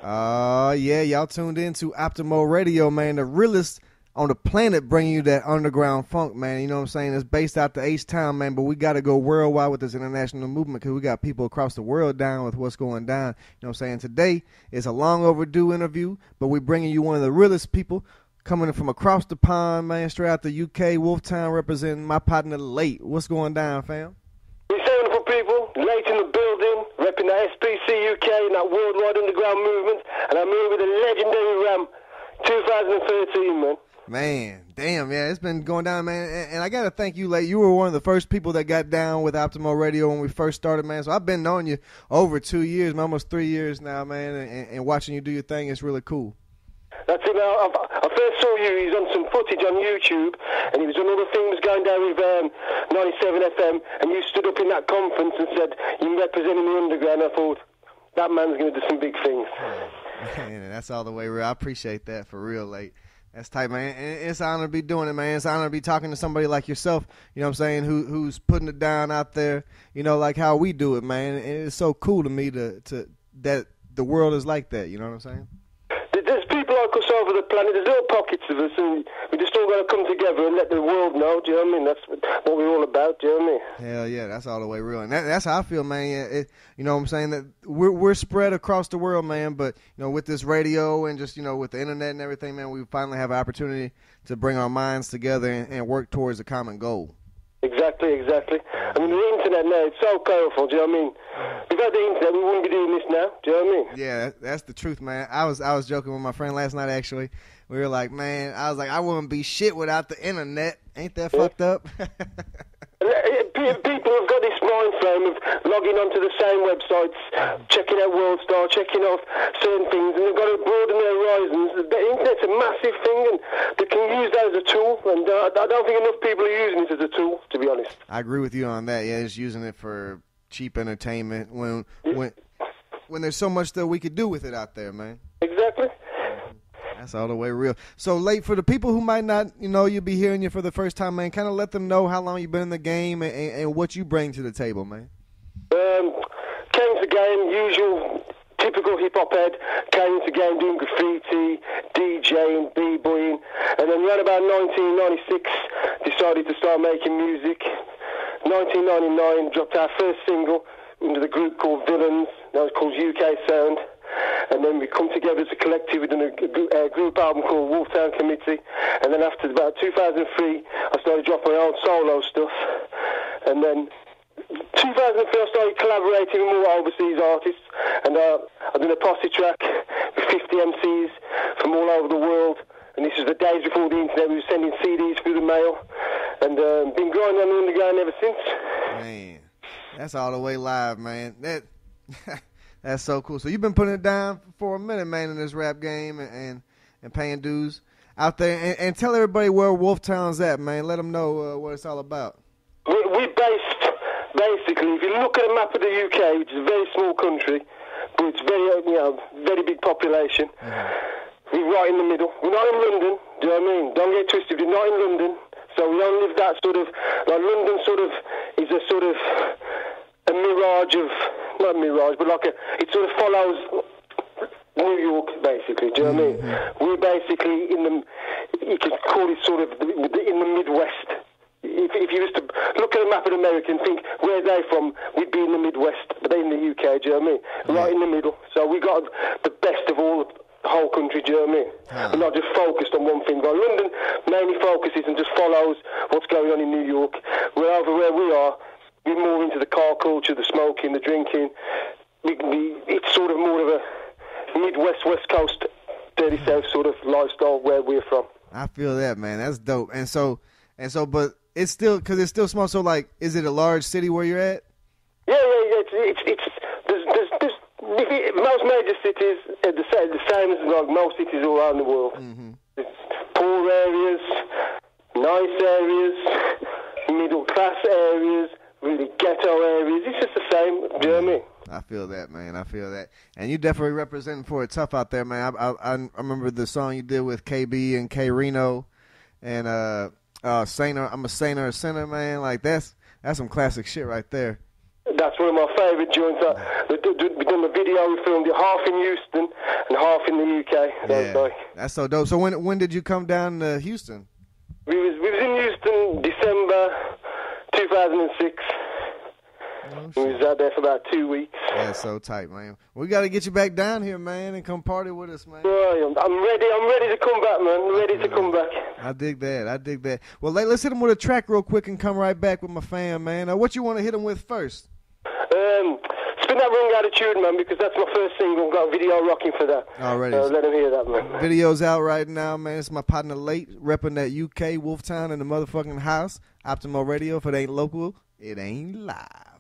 Yeah, y'all tuned in to Optimo Radio, man, the realest on the planet, bringing you that underground funk, man. You know what I'm saying? It's based out the H-Town, man, but we got to go worldwide with this international movement because we got people across the world down with what's going down. You know what I'm saying? Today is a long overdue interview, but we're bringing you one of the realest people coming from across the pond, man, straight out the UK, Wolftown, representing my partner, Late. What's going down, fam? We're saying for people, Late in the building, repping the SPC-UK and that worldwide underground movement, and I'm here with a legendary Ram 2013, man. Man, damn, yeah, it's been going down, man, and I got to thank you, Late. You were one of the first people that got down with Optimo Radio when we first started, man, so I've been knowing you over 2 years, man, almost 3 years now, man, and watching you do your thing is really cool. That's it, man. I first saw you, he's on some footage on YouTube, and he was on other things going down with 97 FM, and you stood up in that conference and said, you're representing the underground. I thought, that man's going to do some big things. Man, that's all the way real. I appreciate that for real, Late. That's tight, man. And it's an honor to be doing it, man. It's an honor to be talking to somebody like yourself, you know what I'm saying, who's putting it down out there, you know, like how we do it, man. And it's so cool to me to that the world is like that, you know what I'm saying? There's people like us over the planet. There's little pockets of us, and we just all got to come together and let the world know. Do you know what I mean? That's what we're all about. Do you know what I mean? Hell yeah, that's all the way real, and that's how I feel, man. You know what I'm saying? That we're spread across the world, man. But you know, with this radio and just with the internet and everything, man, we finally have an opportunity to bring our minds together and work towards a common goal. Exactly. I mean, the internet now, it's so powerful, do you know what I mean? Without the internet, we wouldn't be doing this now, do you know what I mean? Yeah, that's the truth, man. I was joking with my friend last night, actually. We were like, man, I was like, I wouldn't be shit without the internet. Ain't that fucked up? People have got this mind frame of logging onto the same websites, checking out WorldStar, checking off certain things, and they've got to broaden their horizons. The internet's a massive thing, and they can use that as a tool, and I don't think enough people are using it as a tool, to be honest. I agree with you on that. Yeah, just using it for cheap entertainment when there's so much that we could do with it out there, man. Exactly. That's all the way real. So, Late, for the people who might not, you'll be hearing you for the first time, man, kind of let them know how long you've been in the game and what you bring to the table, man. Came to the game, usual, typical hip-hop head, came to the game doing graffiti, DJing, b-boying, and then around about 1996, decided to start making music. 1999, dropped our first single into the group called Villains, that was called UK Sound. And then we come together as a collective within a group album called Wolftown Committee. And then after about 2003, I started dropping my own solo stuff. And then 2003, I started collaborating with more overseas artists. And I did a posse track with 50 MCs from all over the world. And this was the days before the internet. We were sending CDs through the mail. And been growing on the underground ever since. Man, that's all the way live, man. That's so cool. So you've been putting it down for a minute, man, in this rap game and paying dues out there. And tell everybody where Wolftown's at, man. Let them know what it's all about. We're based, basically, if you look at a map of the UK, which is a very small country, but it's very big population, we're right in the middle. We're not in London, do you know what I mean? Don't get twisted, we're not in London. So we don't live that sort of, like London sort of is a sort of a mirage of, not a mirage, but it sort of follows New York, basically, do you know what I mean? We're basically you could call it sort of in the Midwest. If you was to look at a map of America and think, where they from, we'd be in the Midwest, but they're in the UK, do you know what I mean? Right in the middle. So we got the best of all the whole country, do you know what I mean? We're not just focused on one thing. But London mainly focuses and just follows what's going on in New York. Where over where we are, we're more into the car culture, the smoking, the drinking. It's sort of more of a Midwest, West Coast, dirty South sort of lifestyle where we're from. I feel that, man. That's dope. And so, but it's still, because it's still small. So, like, is it a large city where you're at? Yeah. There's most major cities are the same as like most cities all around the world. It's poor areas, nice areas, middle class areas, really ghetto areas. It's just the same. Do you know what I mean? I feel that, man. I feel that. And you definitely representing for it tough out there, man. I remember the song you did with KB and K Reno and Sainer. I'm a Sainer, a Sinner, man. Like that's some classic shit right there. That's one of my favourite joints. We've done the video, we filmed it half in Houston and UK. Yeah, that's so dope. So when did you come down to Houston? We was in Houston December 2006. We was out there for about 2 weeks. That's so tight, man. We got to get you back down here, man, and come party with us, man. Oh, I'm ready to come back, man. Ready to come back. I dig that. Well, let's hit them with a track real quick and come right back with my fam, man. What you want to hit them with first? Spin That Wrong Attitude, man, because that's my first single. Got a video rocking for that. Already. Let them hear that, man. Video's out right now, man. It's my partner Late, repping that UK Wolftown in the motherfucking house. Optimo Radio. If it ain't local, it ain't live.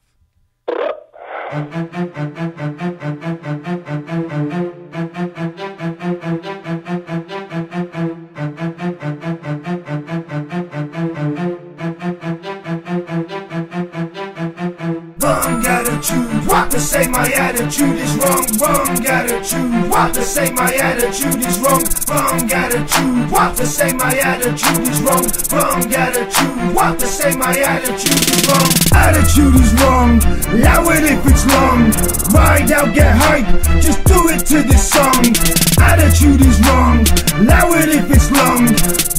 Wrong attitude, what to say my attitude is wrong. Wrong attitude, what to say my attitude is wrong. Wrong attitude, what to say my attitude is wrong. Wrong attitude, what to say my attitude is wrong. Attitude is wrong, allow it if it's long. Ride out, get hype, just do it to this song. Attitude is wrong, allow it if it's long.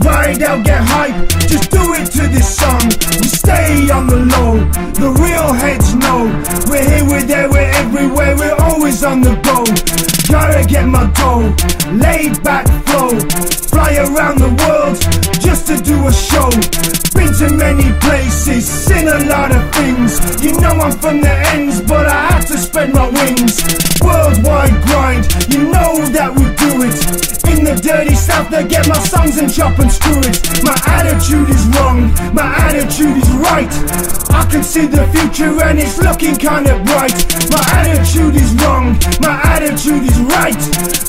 Ride out, get hype, just do it to this song. We stay on the low, the real heads know. We're here, we're there, we're everywhere, we're always on the go. Gotta get my dough, laid back flow. Fly around the world just to do a show. Been to many places, seen a lot of things. You know I'm from the ends, but I have to spread my wings. Worldwide grind, you know that we do it. In the dirty south they get my songs and chop and screw it. My attitude is wrong, my attitude is right. I can see the future and it's looking kinda bright. My attitude is wrong, my attitude is right.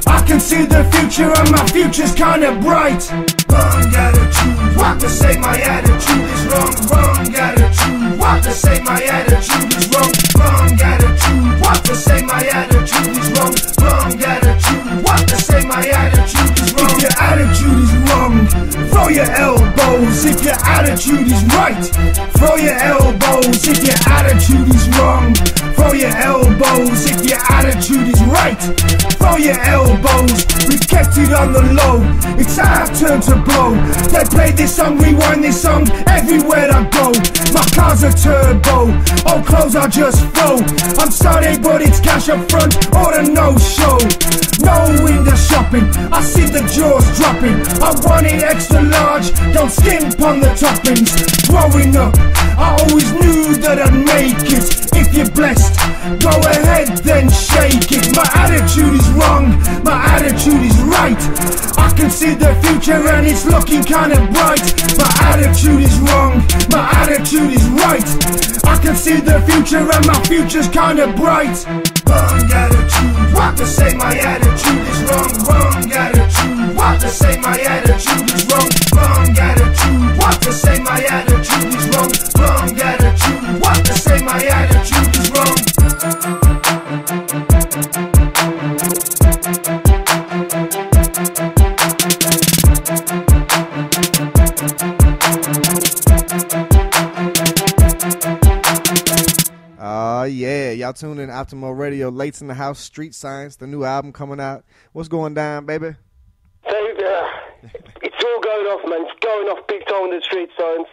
I can see the future and my future's kinda bright. Wrong attitude, what to say my attitude is wrong. Wrong attitude, what to say my attitude is wrong. Wrong attitude, what to say my attitude is wrong. Wrong attitude, what to say my attitude is wrong. If your attitude is wrong, throw your elbows. If your attitude is right, throw your elbows. If your attitude is wrong, throw your elbows. If your attitude is right, throw your elbows. We kept it on the low, it's our turn to blow. They play this song, rewind this song everywhere I go. My car's a turbo, all clothes are just flow. I'm sorry but it's cash up front or a no-show. No window shopping, I see the jaws dropping. I want it extra large, don't skimp on the toppings. Growing up, I always knew that I'd make it. If you're blessed, go ahead then shake it. My attitude is wrong, my attitude is right. I can see the future and it's looking kinda bright. My attitude is wrong, my attitude is right. I can see the future and my future's kinda bright. Wrong attitude, what to say my attitude is wrong. Wrong attitude, what to say my attitude is wrong. Wrong attitude, what to say my attitude is wrong. Wrong attitude, what to say my attitude is wrong. Yeah, y'all tune in Optimo Radio. Late's in the house. Street Science, the new album coming out. What's going down, baby? It's all going off, man. It's going off big time in the Street Science.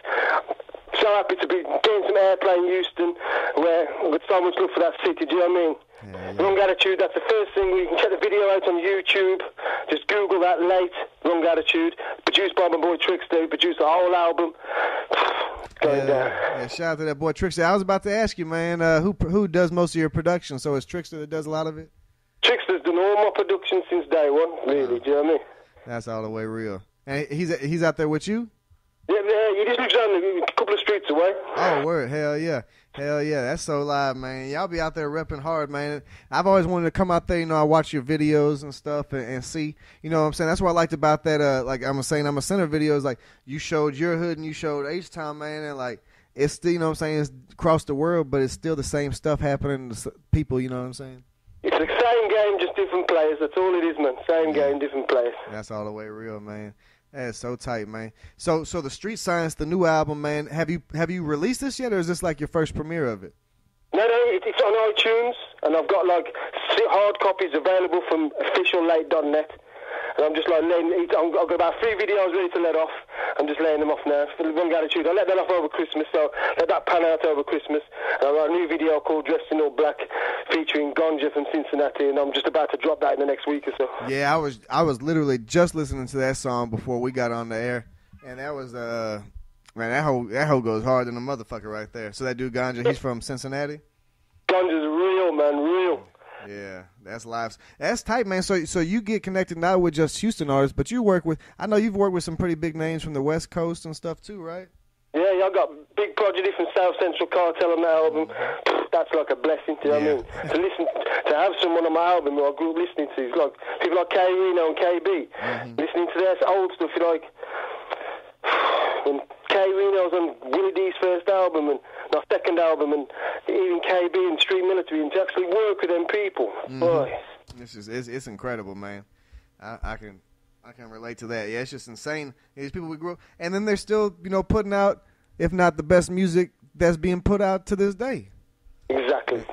So happy to be getting some airplay in Houston, where with so much love for that city. Do you know what I mean? Yeah. Wrong Attitude. That's the first thing. You can check the video out on YouTube. Just Google that. Late Wrong Attitude. Produced by my boy Trickster. He produced the whole album. Going down. Yeah, shout out to that boy Trickster. I was about to ask you, man, who does most of your production? So it's Trickster that does a lot of it? Trickster's done all my production since day one, really. Do you know what I mean? That's all the way real. And he's out there with you? Yeah, he just lives down a couple of streets away. Oh, word. Hell yeah. That's so live, man. Y'all be out there repping hard, man. I've always wanted to come out there. You know, I watch your videos and stuff and see. You know what I'm saying? That's what I liked about that. Like I'm saying, I'm a center videos. Like you showed your hood and you showed H-Town, man. And like it's still, you know what I'm saying, it's across the world, but it's still the same stuff happening to people. You know what I'm saying? It's the same game, just different players. That's all it is, man. Same game, different players. That's all the way real, man. That's so tight, man. So the Street Science, the new album, man. Have you released this yet, or is this like your first premiere of it? No, it's on iTunes, and I've got like hard copies available from officiallate.net. And I'm just like I've got about 3 videos ready to let off. I'm just laying them off now. For the wrong attitude. I let that off over Christmas, so let that pan out over Christmas. And I've got a new video called Dressed in All Black, featuring Ganja from Cincinnati, and I'm just about to drop that in the next week or so. Yeah, I was literally just listening to that song before we got on the air, and that was man, that hoe goes hard than a motherfucker right there. So that dude Ganja, he's from Cincinnati. Ganja's real, man, real. Yeah, that's live. That's tight, man. So you get connected not with just Houston artists, but you work with. I know you've worked with some pretty big names from the West Coast and stuff too, right? Yeah, I got Big Prodigy from South Central Cartel on that album. That's like a blessing, do you know what I mean? To have someone on my album who I grew up listening to, like people like K Reno and KB, listening to their old stuff, like when K Reno's on Willie D's first album and my second album, and even KB and Street Military, and to actually work with them people. Boy. It's incredible, man. I can relate to that. Yeah, it's just insane. These people we grew up, and then they're still, putting out, if not the best music that's being put out to this day. Exactly.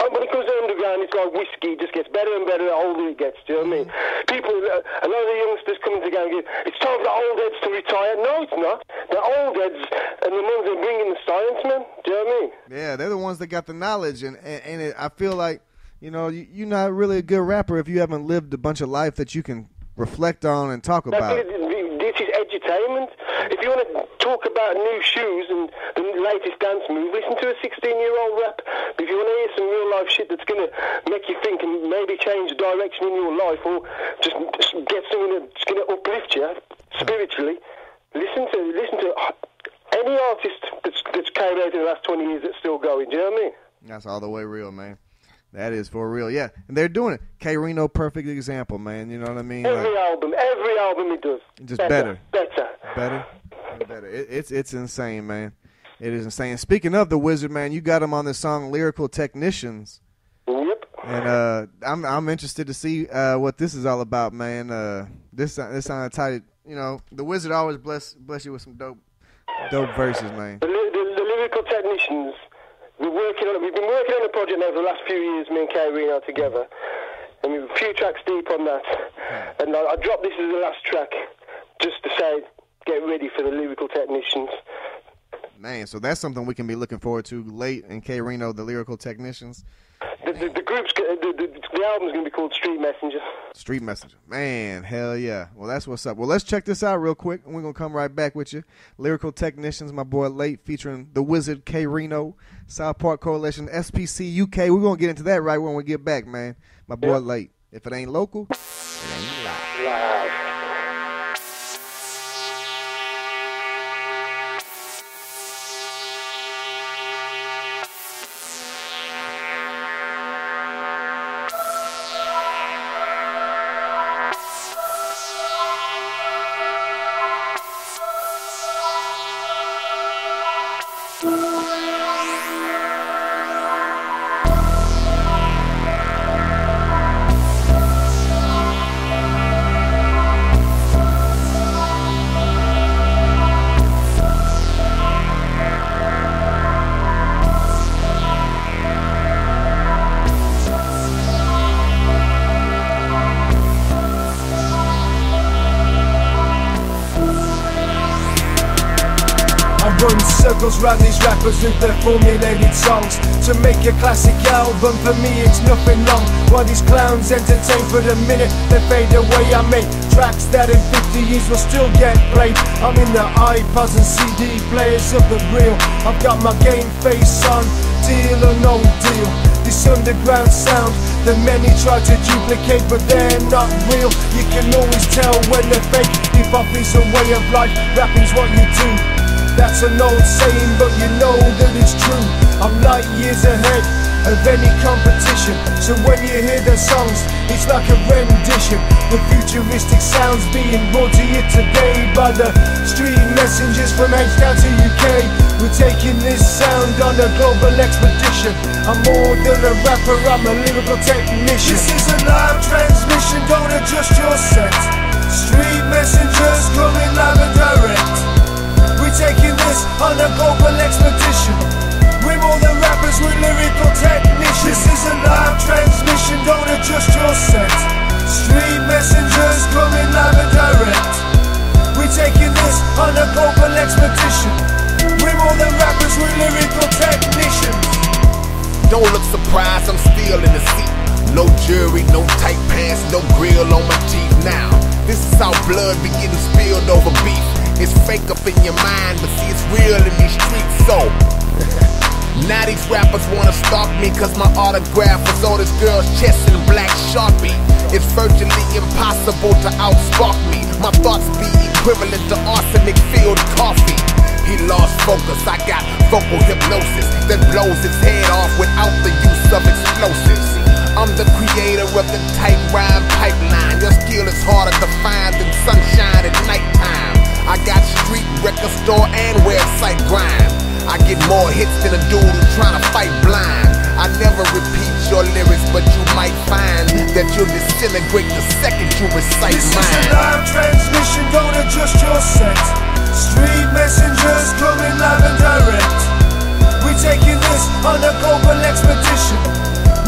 When it comes to underground, it's like whiskey. It just gets better and better the older it gets. Do you know what I mean? People, a lot of the youngsters coming together and go, it's time for the old heads to retire. No, it's not. The old heads and the ones that are bringing the science, man. Do you know what I mean? Yeah, they're the ones that got the knowledge, and I feel like, you're not really a good rapper if you haven't lived a bunch of life that you can reflect on and talk about. This is edutainment. If you want to talk about new shoes and the latest dance move, listen to a 16-year-old rap. But if you want to hear some real-life shit that's going to make you think and maybe change the direction in your life, or just get something that's going to uplift you spiritually, listen to any artist that's came out in the last 20 years that's still going. Do you know what I mean? That's all the way real, man. That is for real, yeah. And they're doing it. K Reno, perfect example, man. You know what I mean? Every album it does. Just better. It's insane, man. It is insane. Speaking of the Wizard, man, you got him on this song, Lyrical Technicians. Yep. And I'm interested to see what this is all about, man. This sounded tight. The Wizard always bless you with some dope verses, man. The Lyrical Technicians. We've been working on the project now for the last few years, me and K Reno together, and we're a few tracks deep on that. And I dropped this as the last track, just to say, get ready for the Lyrical Technicians. Man, so that's something we can be looking forward to late in K Reno, the Lyrical Technicians. The album's going to be called Street Messenger. Street Messenger. Man, hell yeah. Well, that's what's up. Well, let's check this out real quick, and we're going to come right back with you. Lyrical Technicians, my boy Late, featuring the Wizard K Reno, South Park Coalition, SPC-UK. We're going to get into that right when we get back, man. My boy Late. If it ain't local, it ain't live. Run circles round these rappers with their formulated songs to make a classic album. For me it's nothing long. While these clowns entertain for the minute, they fade away. I make tracks that in 50 years will still get played. I'm in the iPods and CD players of the real. I've got my game face on, deal or no deal. This underground sound that many try to duplicate, but they're not real. You can always tell when they're fake. Hip-hop is a way of life, rapping's what you do. That's an old saying, but you know that it's true. I'm light years ahead of any competition, so when you hear the songs, it's like a rendition. The futuristic sounds being brought to you today by the street messengers from H down to UK. We're taking this sound on a global expedition. I'm more than a rapper, I'm a lyrical technician. This is a live transmission, don't adjust your set. Street messengers coming live and direct. We're taking this on a global expedition. We're more than rappers, we're lyrical technicians. This is a live transmission, don't adjust your set. Street messengers lyrical technicians. Don't look surprised, I'm still in the seat. No jury, no tight pants, no grill on my teeth now. This is how blood be getting spilled over beef. It's fake up in your mind, but see it's real in these streets, so now these rappers wanna stalk me, cause my autograph was on this girl's chest in black Sharpie. It's virtually impossible to outspark me. My thoughts be equivalent to arsenic-filled coffee. He lost focus, I got vocal hypnosis that blows his head off without the use of explosives. I'm the creator of the tight rhyme pipeline. Your skill is harder to find than sunshine at nighttime. I got street, record store, and website grind. I get more hits than a dude who's trying to fight blind. I never repeat your lyrics, but you might find that you'll disintegrate the second you recite This mine. is a live transmission, don't adjust your set. Street messengers coming live and direct. We're taking this on a global expedition.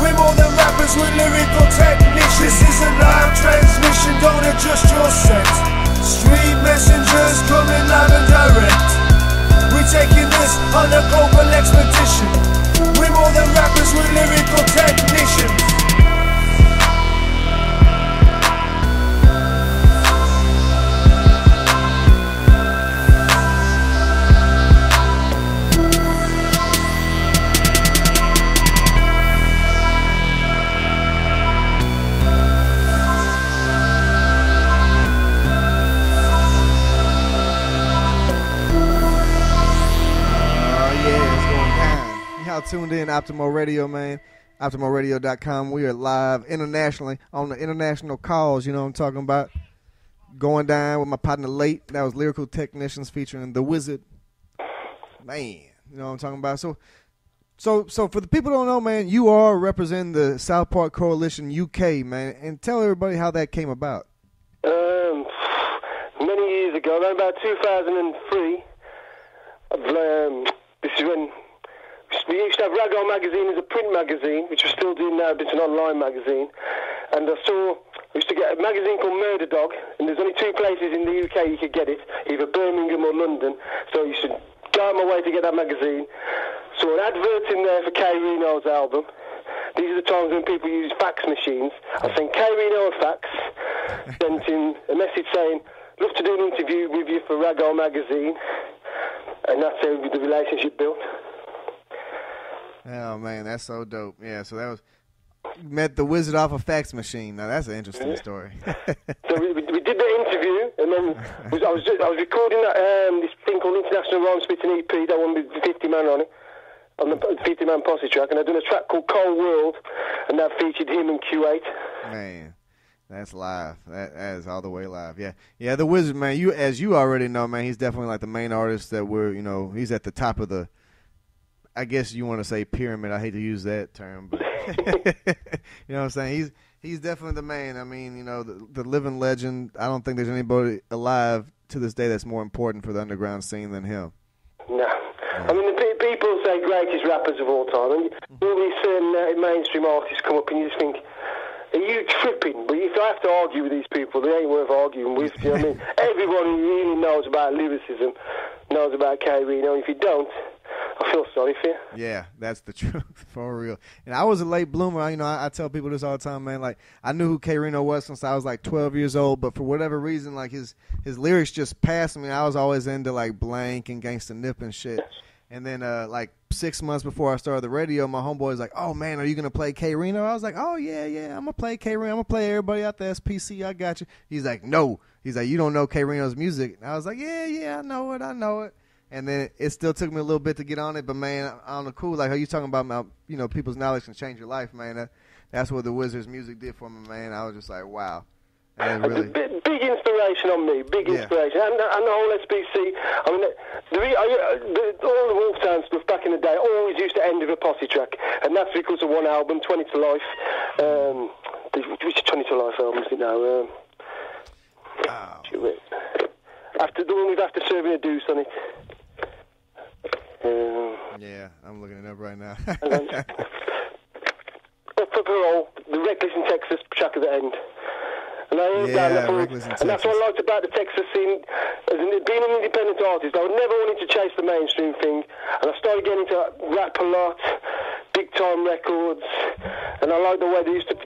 We're more than rappers, we're lyrical technicians. This is a live transmission, don't adjust your set. Street messengers coming live and direct. We're taking this on a global expedition. We're more than rappers, we're lyrical technicians. Tuned in Optimo Radio, man. OptimoRadio.com. We are live internationally on the international calls. You know what I'm talking about? Going down with my partner Late. That was Lyrical Technicians featuring The Wizard. Man, you know what I'm talking about? So for the people who don't know, man, you are representing the South Park Coalition UK, man. And tell everybody how that came about. Many years ago, around about 2003, this is when we used to have Ragdoll magazine as a print magazine, which we're still doing now, but it's an online magazine. And we used to get a magazine called Murder Dog, and there's only two places in the UK you could get it, either Birmingham or London. So you should go out my way to get that magazine. So an advert in there for K Reno's album. These are the times when people use fax machines. I sent K Reno a fax, sent in a message saying, love to do an interview with you for Ragdoll magazine. And that's how the relationship built. Oh, man, that's so dope. Yeah, so that was, you met the Wizard off a fax machine. Now, that's an interesting story. So we did the interview, and then I was recording this thing called International Rhyme Spitting EP, that one with 50 Man on it, on the 50 Man posse track, and I'd done a track called Cold World, and that featured him and Q8. Man, that's live. That is all the way live. Yeah, the Wizard, man, as you already know, man, he's definitely like the main artist that he's at the top of the, I guess you want to say pyramid. I hate to use that term, but you know what I'm saying? He's definitely the man. I mean, the living legend. I don't think there's anybody alive to this day that's more important for the underground scene than him. No. I mean, the people say greatest rappers of all time, and all these certain mainstream artists come up and you just think, are you tripping? But if I have to argue with these people, they ain't worth arguing with. You know what I mean? Everyone who really knows about lyricism knows about K Reno. If you don't, I feel sorry for you. Yeah, that's the truth, for real. And I was a late bloomer. I tell people this all the time, man. Like, I knew who K Reno was since I was like 12 years old, but for whatever reason, like his lyrics just passed me. I was always into like Blank and Gangsta Nip and shit. And then like 6 months before I started the radio, my homeboy was like, "Oh man, are you gonna play K Reno?" I was like, "Oh yeah, I'm gonna play K Reno. I'm gonna play everybody out there. SPC, I got you." He's like, "No." He's like, "You don't know K Reno's music." And I was like, "Yeah, I know it. And then it still took me a little bit to get on it, but man, on the cool, like how you talking about, people's knowledge can change your life, man. That's what the Wizard's music did for me, man. I was just like, wow. Really... Big inspiration on me, big inspiration. And the whole SPC, I mean, all the Wolftown stuff back in the day always used to end with a posse track, and that's because of one album, 20 to Life. Which 20 to Life album is it now? After the one with After Serving a Deuce on it. Yeah, I'm looking it up right now. For parole, the Reckless in Texas track at the end. And I heard that, and that's what I liked about the Texas scene. As being an independent artist, I never wanted to chase the mainstream thing, and I started getting into rap a lot, big time records, and I like the way they used to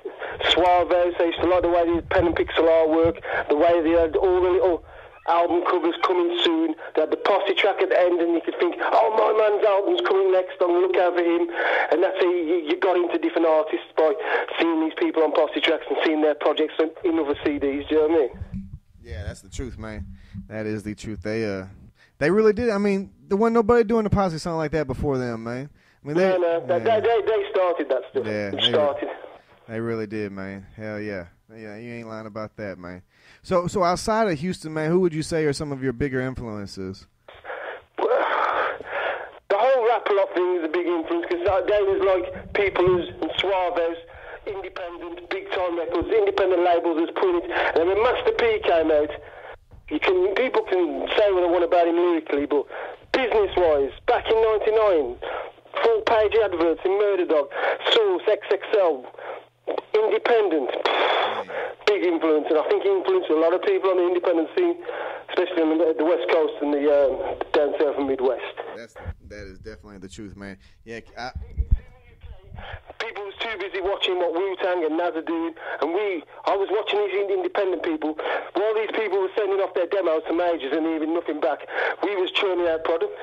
Suaves. I used to like the way they did pen and pixel artwork, the way they had all the little album covers coming soon. They had the posse track at the end, and you could think, oh, my man's album's coming next, I'm going to look out for him. And that's how you got into different artists, by seeing these people on posse tracks and seeing their projects in other CDs. Do you know what I mean? Yeah, that's the truth, man. That is the truth. They really did. I mean, there wasn't nobody doing a posse song like that before them, man. I mean, they started that stuff. Yeah, they really did, man. Hell yeah. Yeah, you ain't lying about that, man. So outside of Houston, man, who would you say are some of your bigger influences? Well, the whole rap-a-lot thing is a big influence, because there was like Peoples and Suaves, independent, big-time records, independent labels was putting it. And when Master P came out, people can say what they want about him lyrically, but business-wise, back in '99, full-page adverts in Murder Dog, Source, XXL, independent, big influence, and I think he influenced a lot of people on the independent scene, especially on the West Coast and the down south and Midwest. That is definitely the truth, man. Yeah, people was too busy watching what Wu-Tang and Nas are doing, and I was watching these independent people. While these people were sending off their demos to majors and leaving nothing back, we was churning out product,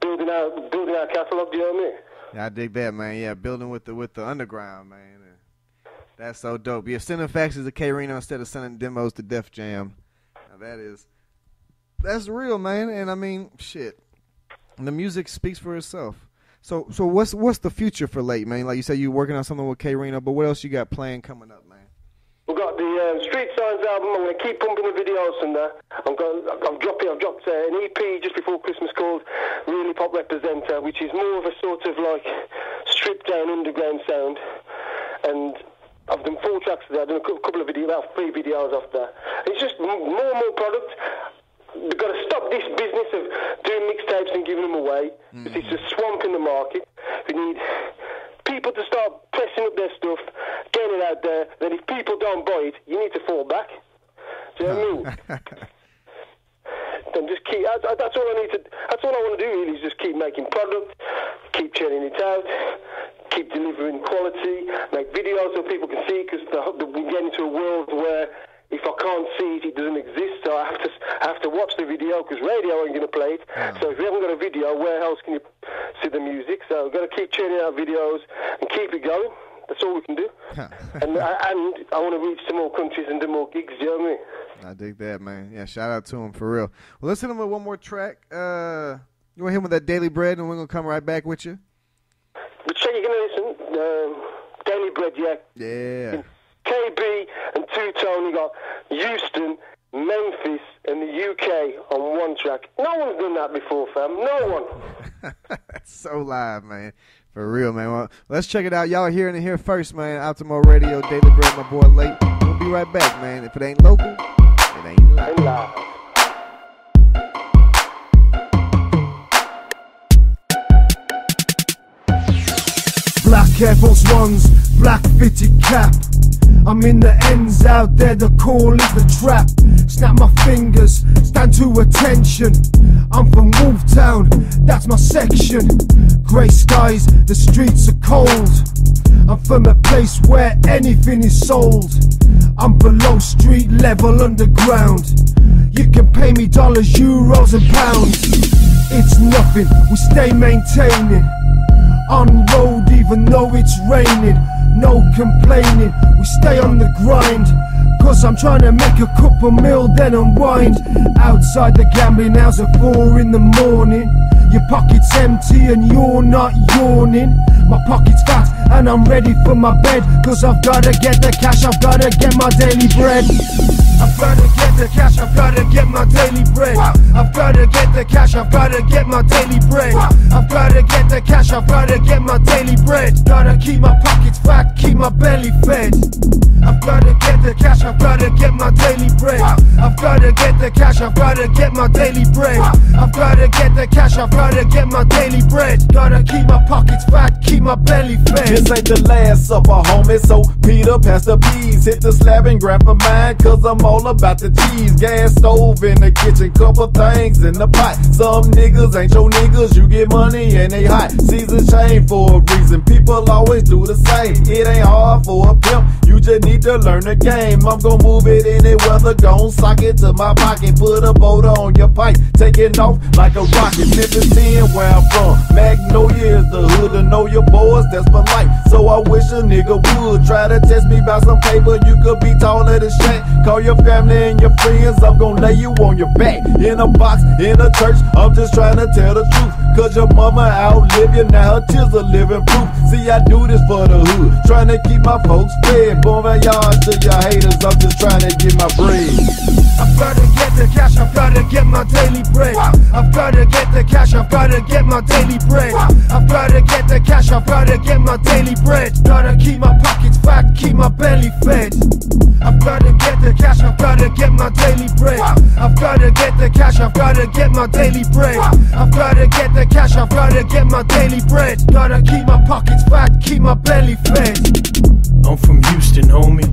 building our catalogue. Do you know what I mean? Yeah, I dig that, man. Yeah, building with the underground, man. That's so dope. You're sending faxes to K-Reno instead of sending demos to Def Jam. Now that's real, man. And I mean, shit. The music speaks for itself. So what's the future for Late, man? Like you said, you're working on something with K-Reno, but what else you got planned coming up, man? We've got the Street Signs album. I'm going to keep pumping the videos from there. I've dropped an EP just before Christmas called Really Pop Representer, which is more of a sort of like stripped down underground sound. And I've done 4 tracks there. I've done a couple of videos, about 3 videos off there. It's just more and more product. We've got to stop this business of doing mixtapes and giving them away. Because it's a swamp in the market. We need people to start pressing up their stuff, getting it out there. Then if people don't buy it, you need to fall back. Do you know what I mean? Then just keep. That's all I need to. That's all I want to do. Really, is just keep making product, keep churning it out, keep delivering quality, make videos so people can see it. Because we get into a world where if I can't see it, it doesn't exist. So I have to watch the video, because radio ain't going to play it. So if you haven't got a video, where else can you see the music? So we've got to keep churning out videos and keep it going. That's all we can do. and I want to reach some more countries and do more gigs. Do you know what I mean? I dig that, man. Yeah, shout out to him for real. Well, let's hit him with one more track. You want to hit him with that Daily Bread, and we're going to come right back with you? But so you're going to listen. Daily Bread, yeah. Yeah. KB and Two-Tone, you got Houston, Memphis, and the UK on one track. No one's done that before, fam. No one. That's so live, man. For real, man. Well, let's check it out. Y'all are hearing it here first, man. Optimo Radio, Daily Bread, my boy Late. We'll be right back, man. If it ain't local, it ain't live. Black Air Force Ones, black fitted cap. I'm in the ends out there, the call is the trap. Snap my fingers, stand to attention. I'm from Wolftown, that's my section. Grey skies, the streets are cold. I'm from a place where anything is sold. I'm below street level underground. You can pay me dollars, euros and pounds. It's nothing, we stay maintaining. On road even though it's raining. No complaining, we stay on the grind. Cause I'm trying to make a couple mil then unwind. Outside the gambling house at 4 in the morning. Your pocket's empty and you're not yawning. My pocket's fat and I'm ready for my bed. Cause I've gotta get the cash, I've gotta get my daily bread. I've gotta get the cash, I've gotta get my daily bread. I've gotta get the cash, I've gotta get my daily bread. I've gotta get the cash, I've gotta get my daily bread. Gotta keep my pockets fat, keep my belly fed. I've gotta get the cash, I've gotta get my daily bread. I've gotta get the cash, I've gotta get my daily bread. I've gotta get the cash, I've gotta get my daily bread. Gotta keep my pockets fat, keep my belly fed. This ain't the last supper, homie, so Peter, pass the peas. Hit the slab and grab for mine, cause I'm all about the cheese. Gas stove in the kitchen, couple things in the pot. Some niggas ain't your niggas, you get money and they hot. Seasons change for a reason, people always do the same. It ain't hard for a pimp, you just need to learn the game. I'm gon' move it any weather, gon' sock it to my pocket. Put a boat on your pipe, taking off like a rocket. Memphis 10, where I'm from, Magnolia is the hood. To know your boys, that's polite, so I wish a nigga would try to test me about some paper. You could be taller than Shaq. Call your family and your friends, I'm gon' lay you on your back. In a box, in a church, I'm just trying to tell the truth. Cause your mama outlived you, now her tears are living proof. See, I do this for the hood, trying to keep my folks fed. Bon voyage to your haters, I'm just trying to get my bread. I've gotta get the cash, I've gotta get my daily bread. I've gotta get the cash, I've gotta get my daily bread. I've gotta get the cash, I've gotta get my daily bread. Gotta keep my pockets fat, keep my belly fed. I've gotta get the cash, I've gotta get my daily bread. I've gotta get the cash, I've gotta get my daily bread. I've gotta get the cash, I've gotta get my daily bread. Gotta keep my pockets fat, keep my belly fed. I'm from Houston, homie,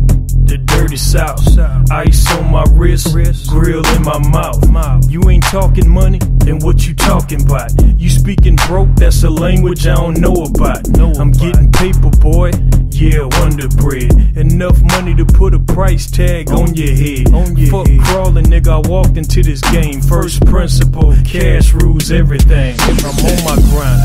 the dirty South. Ice on my wrist, grill in my mouth. You ain't talking money, then what you talking about? You speaking broke, that's a language I don't know about. I'm getting paper, boy, yeah, Wonder Bread. Enough money to put a price tag on your head. Fuck crawling, nigga, I walked into this game. First principle, cash rules everything. I'm on my grind,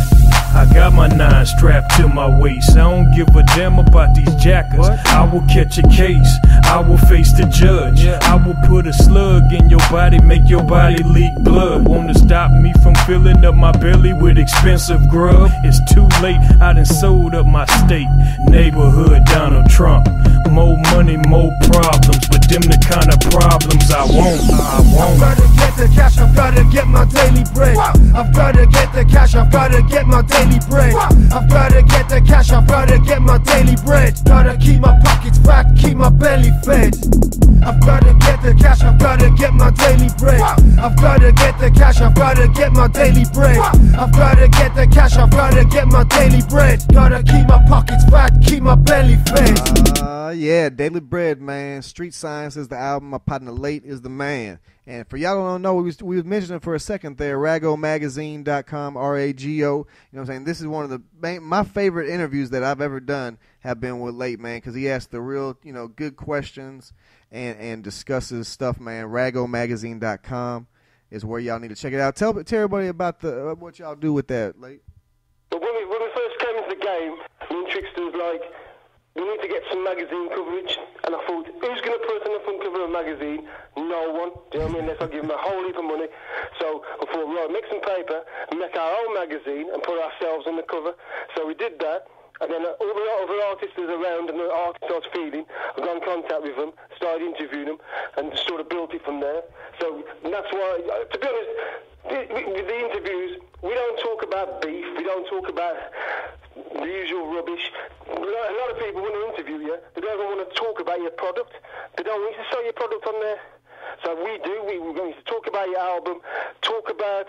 I got my 9 strapped to my waist. I don't give a damn about these jackers. I will catch a case, I will face the judge. I will put a slug in your body, make your body leak blood. Wanna stop me from filling up my belly with expensive grub? It's too late, I done sold up my state. Neighborhood Donald Trump. More money, more problems, but them the kind of problems I want. I've gotta get the cash, I've gotta get my daily bread. I've gotta get the cash, I've gotta get my daily bread. I've gotta get the cash, I've gotta get my daily bread. Gotta keep my pockets fat, keep my belly fed. I've gotta get the cash, I've gotta get my daily bread. I've gotta get the cash, I've gotta get my daily bread. I've gotta get the cash, I've gotta get my daily bread. Gotta keep my pockets fat, keep my belly fed. Yeah, Daily Bread, man. Street Science is the album. My partner Late is the man. And for y'all who don't know, we was mentioning for a second there, ragomagazine.com, RAGO. You know what I'm saying? This is one of the my favorite interviews that I've ever done have been with Late, man, because he asks the real, good questions and discusses stuff, man. Ragomagazine.com is where y'all need to check it out. Tell everybody about what y'all do with that, Late. But when we first came into the game, me and Trickster was like, we need to get some magazine coverage. And I thought, who's going to put us on the front cover of a magazine? No one. Do you know what I mean? Unless I give them a whole heap of money. So I thought, right, make some paper and make our own magazine and put ourselves on the cover. So we did that. And then all the other artists that was around and the artists I was feeding, I got in contact with them, started interviewing them, and sort of built it from there. So that's why, to be honest, with the interviews, we don't talk about beef, we don't talk about the usual rubbish. A lot of people, when they interview you, they don't even want to talk about your product. They don't want you to sell your product on there. So we do. We're going to talk about your album, talk about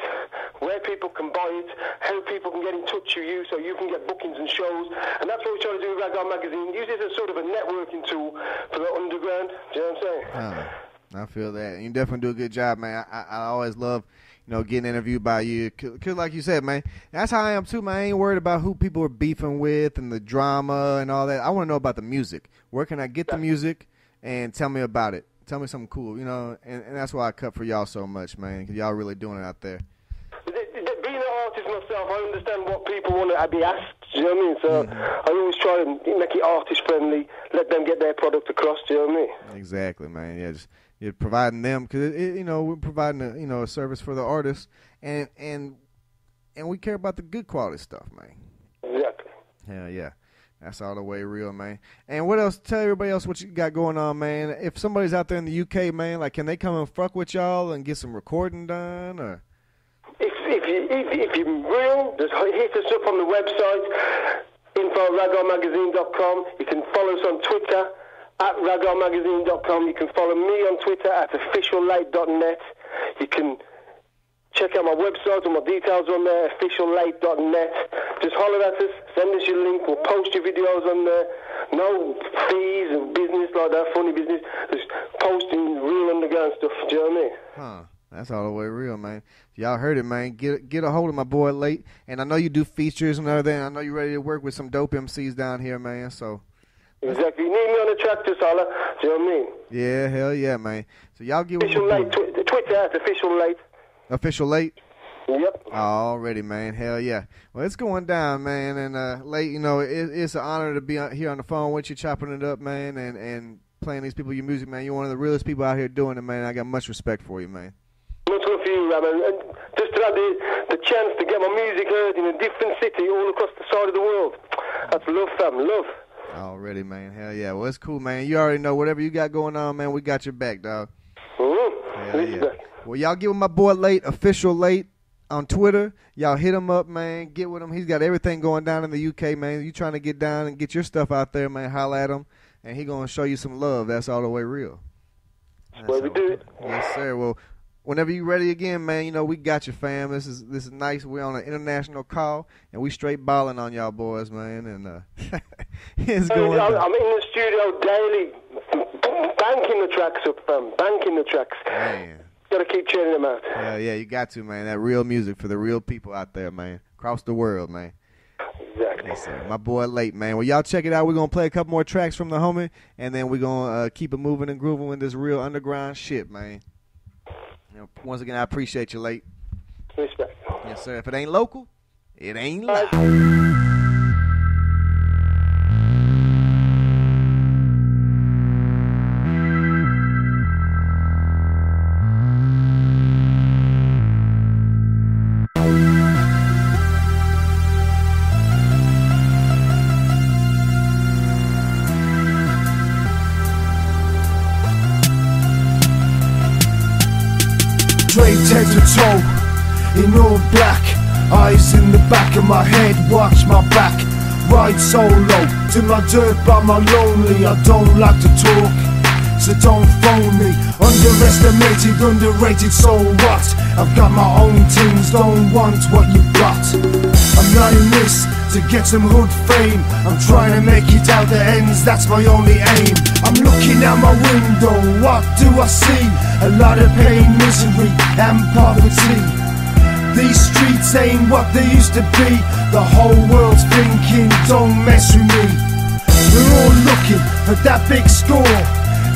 where people can buy it, how people can get in touch with you so you can get bookings and shows. And that's what we're trying to do with Rag Magazine. Use it as sort of a networking tool for the underground. Do you know what I'm saying? I feel that. You definitely do a good job, man. I always love, getting interviewed by you. Cause like you said, man, that's how I am too, man. I ain't worried about who people are beefing with and the drama and all that. I want to know about the music. Where can I get the music? And tell me about it. Tell me something cool, and that's why I cut for y'all so much, man, because y'all really doing it out there. Being an artist myself, I understand what people want to be asked, do you know what I mean? So I always try and make it artist-friendly, let them get their product across, do you know what I mean? Exactly, man. Yeah, you're providing them, because, we're providing, a service for the artists, and we care about the good quality stuff, man. Exactly. Hell yeah. That's all the way real, man. And what else? Tell everybody else what you got going on, man. If somebody's out there in the UK, man, like, can they come and fuck with y'all and get some recording done, or? If you're real, just hit us up on the website, info@ragomagazine.com. You can follow us on Twitter, at raggarmagazine.com. You can follow me on Twitter at officiallate.net. You can check out my website, all my details on there, officiallate.net. Just holler at us, send us your link, we'll post your videos on there. No fees and business like that, funny business. Just posting real underground stuff, do you know what I mean? Huh. That's all the way real, man. Y'all heard it, man. Get a hold of my boy Late. And I know you do features and everything. I know you're ready to work with some dope MCs down here, man. So exactly. You need me on the track, just holler. Do you know what I mean? Yeah, hell yeah, man. So y'all give Official Late. Twitter at Official Late. Official Late? Yep. Already, man. Hell yeah. Well, it's going down, man. And Late, you know, it's an honor to be here on the phone with you, chopping it up, man, and playing these people your music, man. You're one of the realest people out here doing it, man. I got much respect for you, man. Much love for you, Raman. And just to have the chance to get my music heard in a different city all across the side of the world. That's love, fam. Love. Already, man. Hell yeah. Well, it's cool, man. You already know whatever you got going on, man, we got your back, dog. Mm-hmm. Hell yeah. Well, y'all give him my boy Late, Official Late, on Twitter. Y'all hit him up, man. Get with him. He's got everything going down in the UK, man. You trying to get down and get your stuff out there, man, holla at him. And he going to show you some love. That's all the way real. Well, we do it. Yes, sir. Well, whenever you ready again, man, you know, we got you, fam. This is nice. We're on an international call, and we straight balling on y'all boys, man. And it's going down. I'm in the studio daily, banking the tracks up, fam. Banking the tracks. Man. Got to keep churning them out. Yeah, you got to, man. That real music for the real people out there, man. Across the world, man. Exactly. Yes, sir. My boy Late, man. Well, y'all check it out. We're going to play a couple more tracks from the homie, and then we're going to keep it moving and grooving with this real underground shit, man. You know, once again, I appreciate you, Late. Respect. Yes, sir. If it ain't local, it ain't live. Draped head to toe in all black, eyes in the back of my head, watch my back. Ride solo to my dirt by my lonely. I don't like to talk, so don't phone me. Underestimated, underrated, so what? I've got my own things, don't want what you got. I'm not in this to get some hood fame. I'm trying to make it out the ends, that's my only aim. I'm looking out my window, what do I see? A lot of pain, misery and poverty. These streets ain't what they used to be. The whole world's thinking, don't mess with me. We're all looking for that big score.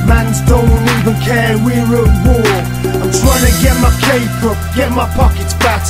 Mans don't even care, we're at war. I'm trying to get my cape up, get my pockets fat.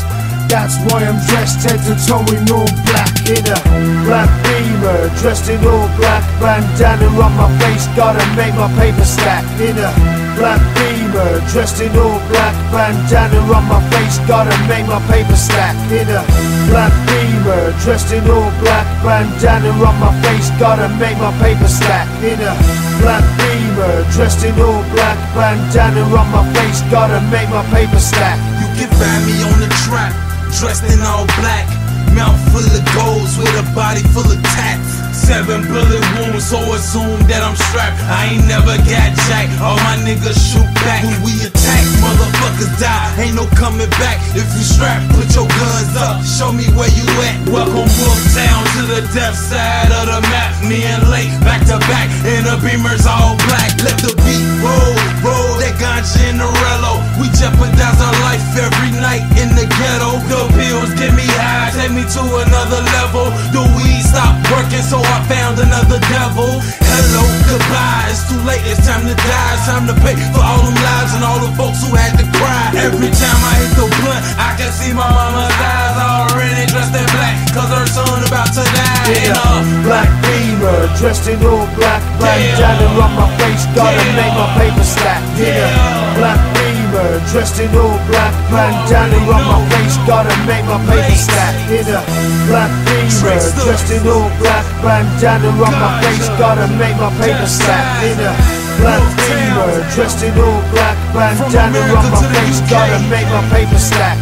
That's why I'm dressed head to toe in all black. In a black beamer, dressed in all black. Bandana on my face, gotta make my paper stack. In a black beamer, dressed in all black. Bandana on my face, gotta make my paper stack. In a black beamer, dressed in all black. Bandana on my face, gotta make my paper stack. In a black beamer, dressed in all black. Bandana on my face, gotta make my paper stack. You can find me on the track, dressed in all black, mouth full of golds with a body full of tats. 7 bullet wounds, so assume that I'm strapped. I ain't never got jack, all my niggas shoot back. When we attack, motherfuckers die, ain't no coming back. If you strapped, put your guns up, show me where you at. Welcome Wolftown to the death side of the map. Me and Lake, back to back, in the Beamers all black. Let the beat roll, roll that ganja in the rello. We jeopardize our life every night in the ghetto. The pills get me high, take me to another level. The weed stopped working, so I found another devil. Hello, goodbye, it's too late, it's time to die. It's time to pay for all them lives and all the folks who had to cry. Every time I hit the blunt, I can see my mama's eyes already dressed in black, cause her son about to die. In a black beamer, dressed in all black. Bandana on my face, gotta make my paper stack. In a black beamer, dressed in all black. Bandana on my face, gotta make my paper stack. In a black beamer, dressed in all black. Bandana on my face, gotta make my paper stack. In a black beamer, dressed in all black. Bandana on my face, gotta make my paper stack.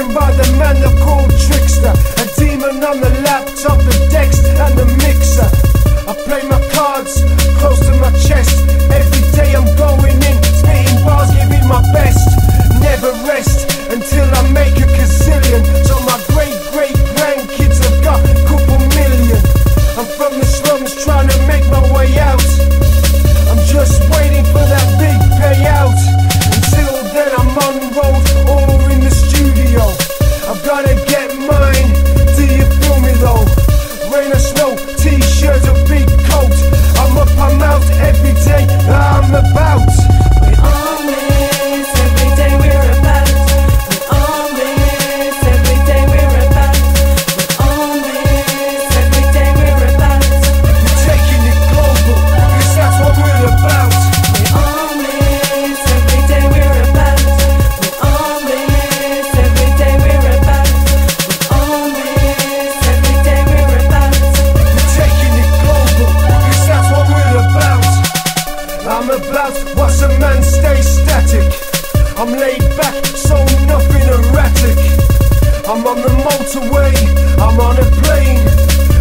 spoken by the man they call Trickster. A demon on the laptop, the desk and the mixer. I play my cards close to my chest. Every day I'm going in, spitting bars, giving my best. Never rest until I make a gazillion. So my great-great-grandkids have got a couple million. I'm from the slums trying to make my way out. I'm just waiting for that big payout. Until then I'm on road or in the studio. I've gotta get mine, do you feel me though? Rain or snow, t-shirts or big coat, I'm up, I'm out every day, I'm about. We're on this, every day we're about. We're on this, every day we're about. We're on this, every day we're about. We're taking it global, cause that's what we're about. We're on this, every day we're about. We're on this, every day we're about. We're on this, every day we're about. We're taking it global, cause that's what we're about. I'm about what's a man stay static. I'm laid back, so nothing erratic. I'm on the motorway, I'm on a plane,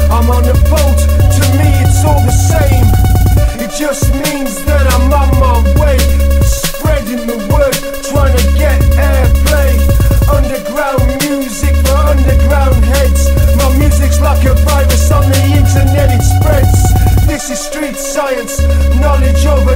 I'm on a boat, to me it's all the same. It just means that I'm on my way, spreading the word, trying to get airplay. Underground music for underground heads. My music's like a virus on the internet, it spreads. This is street science, knowledge over